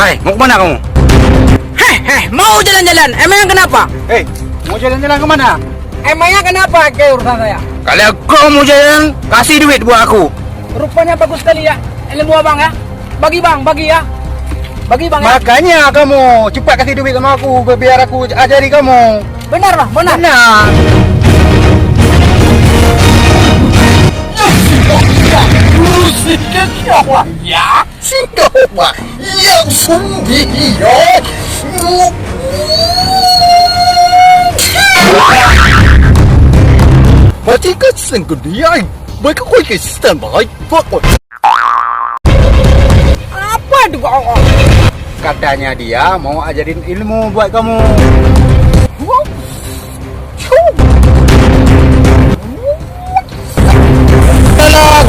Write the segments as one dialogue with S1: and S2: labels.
S1: Hai, mau kemana kamu?
S2: Mau jalan-jalan. Emangnya kenapa?
S1: Mau jalan-jalan kemana?
S2: Emangnya kenapa kayak urusan saya?
S1: Kalau kau mau jalan, kasih duit buat aku.
S2: Rupanya bagus sekali ya ilmu abang ya. Bagi bang, bagi ya. Bagi bang ya.
S1: Makanya kamu cepat kasih duit sama aku biar aku ajari kamu.
S2: Benar bang, benar.
S1: Benar.
S2: Apa itu kok?
S1: Katanya dia mau ajarin ilmu buat kamu. Tolong.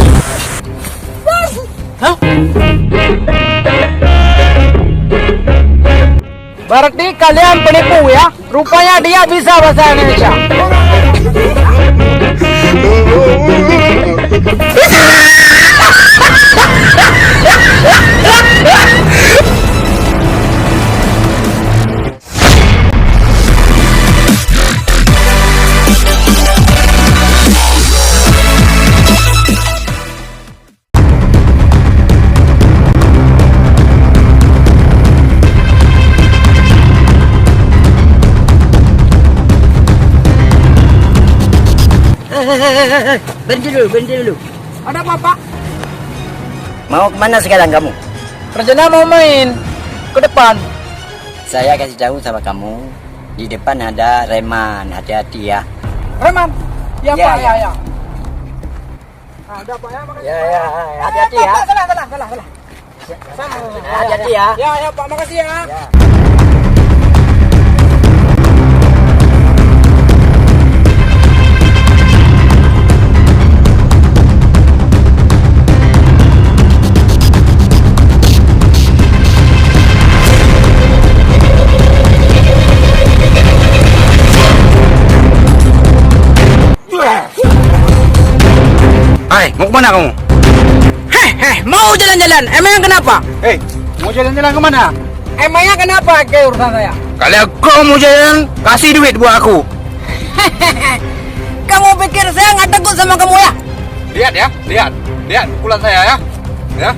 S2: Berarti kalian penipu ya? Rupanya dia bisa bahasa Indonesia. Berhenti dulu. Ada apa, Pak?
S3: Mau kemana sekarang kamu?
S2: Rencana mau main ke depan.
S3: Saya kasih tahu sama kamu, di depan ada reman, hati-hati ya.
S2: Reman. Ya,
S3: Ya,
S2: Pak,
S3: ya.
S2: ya. Ada Pak ya, makasih.
S3: Ya, hati-hati ya.
S2: Salah. Sama.
S3: Hati-hati ya.
S2: Ya, Pak, makasih ya.
S3: Ya.
S1: Hai, mau kemana kamu?
S2: Mau jalan-jalan. Emangnya kenapa?
S1: Mau jalan-jalan kemana?
S2: Emangnya kenapa kayak urusan saya?
S1: Kalau kau mau jalan, kasih duit buat aku.
S2: Kamu pikir saya nggak takut sama kamu ya?
S1: Lihat pukulan saya ya. Ya.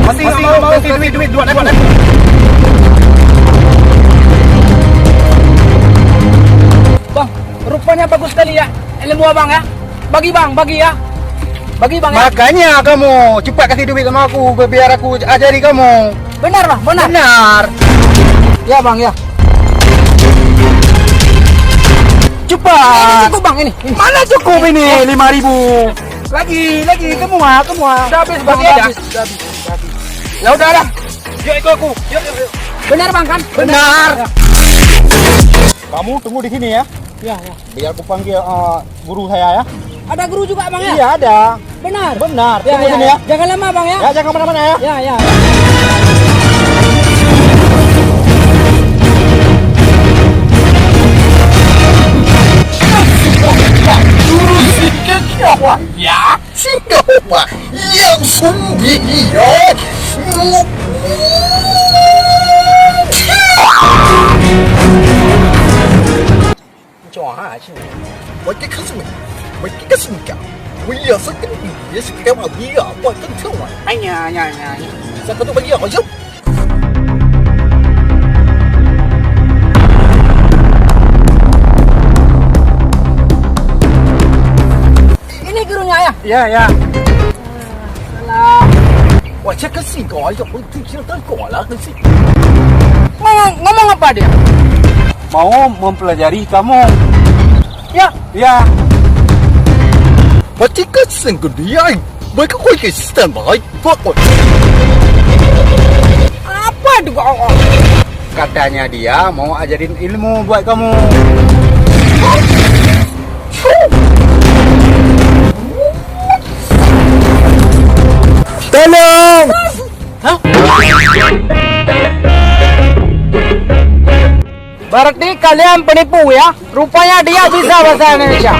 S1: Masih mau kasih duit buat aku.
S2: Bang, rupanya bagus sekali ya ilmu abang ya. Bagi bang, bagi ya. Bagi bang ya.
S1: Makanya kamu cepat kasih duit sama aku biar aku ajari kamu.
S2: Benar bang, benar.
S1: Benar.
S2: Ya bang ya.
S1: Cepat.
S2: Cukup bang ini.
S1: Mana cukup ini 5.000? Lagi semua.
S2: Udah habis bang,
S1: Masih
S2: udah
S1: ada?
S2: habis.
S1: Ya udahlah. Yuk ikut aku. Yuk.
S2: Benar bang kan?
S1: Benar.
S2: Ya.
S1: Kamu tunggu di sini ya.
S2: Ya.
S1: Biar aku panggil guru saya ya.
S2: Ada guru juga bang ya?
S1: Iya ada.
S2: Benar.
S1: Benar. Tunggu sini ya.
S2: Jangan lama bang ya.
S1: Ya jangan kemana-mana ya.
S2: Ya. Ini gurunya ya?
S1: Iya ya.
S2: Ngomong apa dia?
S1: Mau mempelajari kamu.
S2: Ya.
S1: Ya.
S2: Apa itu kok?
S1: Katanya dia mau ajarin ilmu buat kamu. Tolong.
S2: Berarti kalian penipu ya. Rupanya dia bisa bahasa Indonesia.